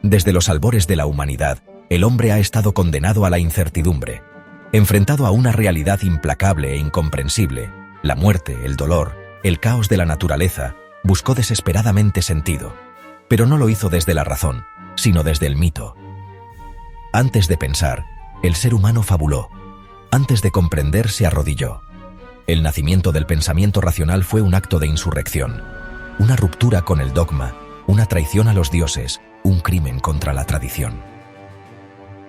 Desde los albores de la humanidad, el hombre ha estado condenado a la incertidumbre, enfrentado a una realidad implacable e incomprensible, la muerte, el dolor, el caos de la naturaleza. Buscó desesperadamente sentido, pero no lo hizo desde la razón, sino desde el mito. Antes de pensar, el ser humano fabuló. Antes de comprender, se arrodilló. El nacimiento del pensamiento racional fue un acto de insurrección, una ruptura con el dogma, una traición a los dioses, un crimen contra la tradición.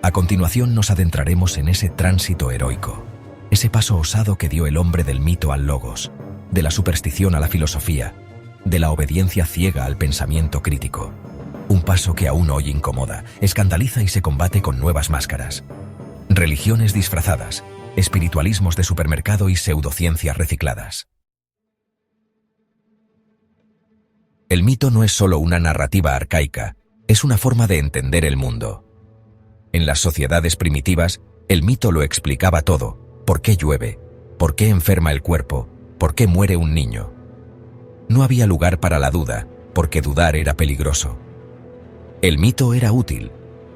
A continuación nos adentraremos en ese tránsito heroico, ese paso osado que dio el hombre del mito al logos, de la superstición a la filosofía, de la obediencia ciega al pensamiento crítico. Un paso que aún hoy incomoda, escandaliza y se combate con nuevas máscaras. Religiones disfrazadas, espiritualismos de supermercado y pseudociencias recicladas. El mito no es solo una narrativa arcaica, es una forma de entender el mundo. En las sociedades primitivas, el mito lo explicaba todo: por qué llueve, por qué enferma el cuerpo, por qué muere un niño. No había lugar para la duda, porque dudar era peligroso. El mito era útil,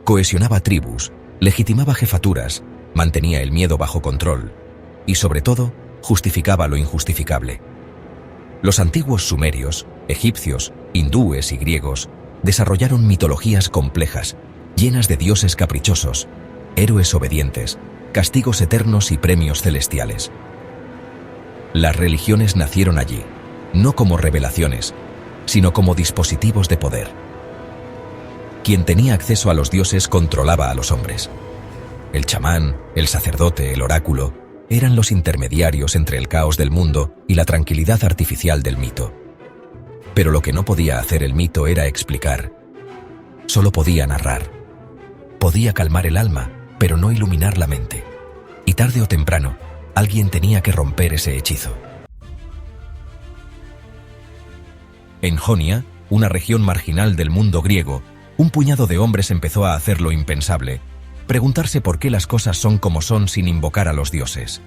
cohesionaba tribus, legitimaba jefaturas, mantenía el miedo bajo control y, sobre todo, justificaba lo injustificable. Los antiguos sumerios, egipcios, hindúes y griegos desarrollaron mitologías complejas, llenas de dioses caprichosos, héroes obedientes, castigos eternos y premios celestiales. Las religiones nacieron allí, no como revelaciones, sino como dispositivos de poder. Quien tenía acceso a los dioses controlaba a los hombres. El chamán, el sacerdote, el oráculo, eran los intermediarios entre el caos del mundo y la tranquilidad artificial del mito. Pero lo que no podía hacer el mito era explicar. Solo podía narrar. Podía calmar el alma, pero no iluminar la mente. Y tarde o temprano, alguien tenía que romper ese hechizo. En Jonia, una región marginal del mundo griego, un puñado de hombres empezó a hacer lo impensable: preguntarse por qué las cosas son como son sin invocar a los dioses.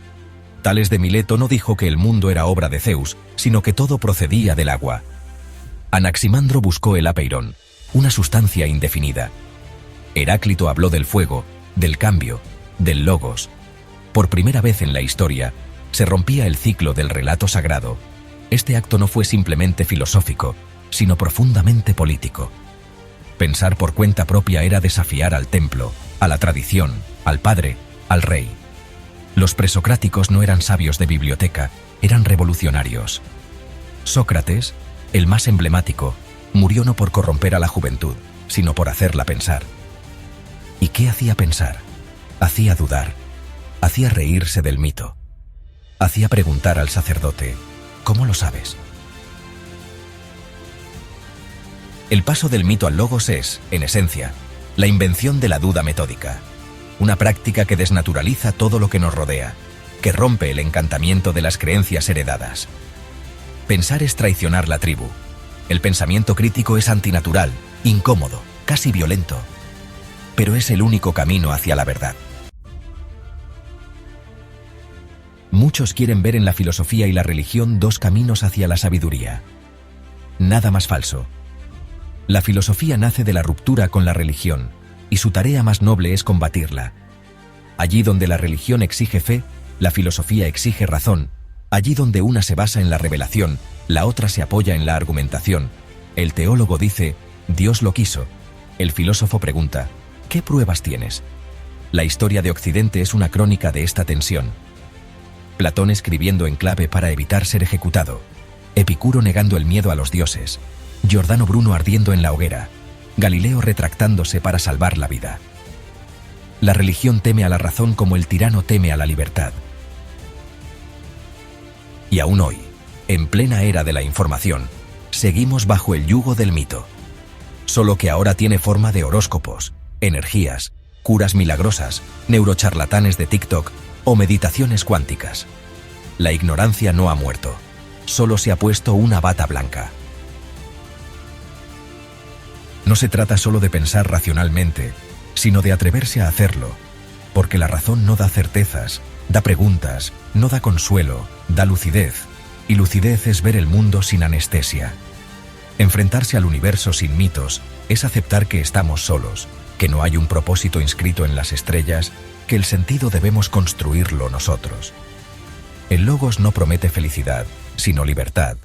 Tales de Mileto no dijo que el mundo era obra de Zeus, sino que todo procedía del agua. Anaximandro buscó el apeirón, una sustancia indefinida. Heráclito habló del fuego, del cambio, del logos. Por primera vez en la historia, se rompía el ciclo del relato sagrado. Este acto no fue simplemente filosófico, sino profundamente político. Pensar por cuenta propia era desafiar al templo, a la tradición, al padre, al rey. Los presocráticos no eran sabios de biblioteca, eran revolucionarios. Sócrates, el más emblemático, murió no por corromper a la juventud, sino por hacerla pensar. ¿Y qué hacía pensar? Hacía dudar, hacía reírse del mito, hacía preguntar al sacerdote: ¿cómo lo sabes? El paso del mito al logos es, en esencia, la invención de la duda metódica, una práctica que desnaturaliza todo lo que nos rodea, que rompe el encantamiento de las creencias heredadas. Pensar es traicionar la tribu. El pensamiento crítico es antinatural, incómodo, casi violento, pero es el único camino hacia la verdad. Muchos quieren ver en la filosofía y la religión dos caminos hacia la sabiduría. Nada más falso. La filosofía nace de la ruptura con la religión, y su tarea más noble es combatirla. Allí donde la religión exige fe, la filosofía exige razón. Allí donde una se basa en la revelación, la otra se apoya en la argumentación. El teólogo dice: Dios lo quiso. El filósofo pregunta: ¿qué pruebas tienes? La historia de Occidente es una crónica de esta tensión. Platón escribiendo en clave para evitar ser ejecutado, Epicuro negando el miedo a los dioses, Giordano Bruno ardiendo en la hoguera, Galileo retractándose para salvar la vida. La religión teme a la razón como el tirano teme a la libertad. Y aún hoy, en plena era de la información, seguimos bajo el yugo del mito. Solo que ahora tiene forma de horóscopos, energías, curas milagrosas, neurocharlatanes de TikTok o meditaciones cuánticas. La ignorancia no ha muerto, solo se ha puesto una bata blanca. No se trata solo de pensar racionalmente, sino de atreverse a hacerlo, porque la razón no da certezas, da preguntas, no da consuelo, da lucidez, y lucidez es ver el mundo sin anestesia. Enfrentarse al universo sin mitos es aceptar que estamos solos, que no hay un propósito inscrito en las estrellas, que el sentido debemos construirlo nosotros. El Logos no promete felicidad, sino libertad.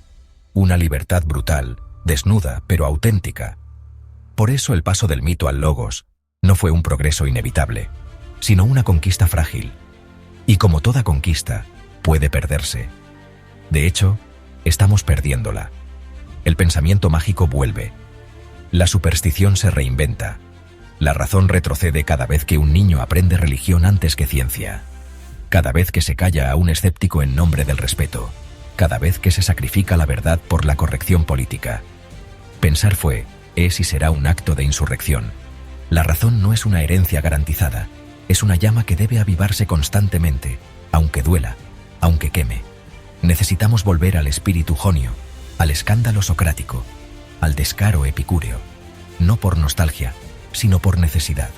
Una libertad brutal, desnuda, pero auténtica. Por eso el paso del mito al Logos no fue un progreso inevitable, sino una conquista frágil. Y como toda conquista, puede perderse. De hecho, estamos perdiéndola. El pensamiento mágico vuelve. La superstición se reinventa. La razón retrocede cada vez que un niño aprende religión antes que ciencia. Cada vez que se calla a un escéptico en nombre del respeto. Cada vez que se sacrifica la verdad por la corrección política. Pensar fue, es y será un acto de insurrección. La razón no es una herencia garantizada. Es una llama que debe avivarse constantemente, aunque duela, aunque queme. Necesitamos volver al espíritu jonio, al escándalo socrático, al descaro epicúreo. No por nostalgia, sino por necesidad.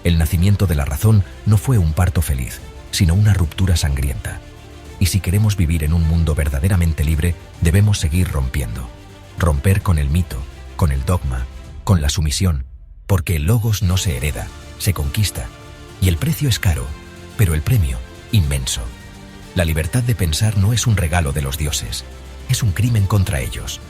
El nacimiento de la razón no fue un parto feliz, sino una ruptura sangrienta. Y si queremos vivir en un mundo verdaderamente libre, debemos seguir rompiendo. Romper con el mito, con el dogma, con la sumisión, porque el Logos no se hereda, se conquista. Y el precio es caro, pero el premio, inmenso. La libertad de pensar no es un regalo de los dioses, es un crimen contra ellos.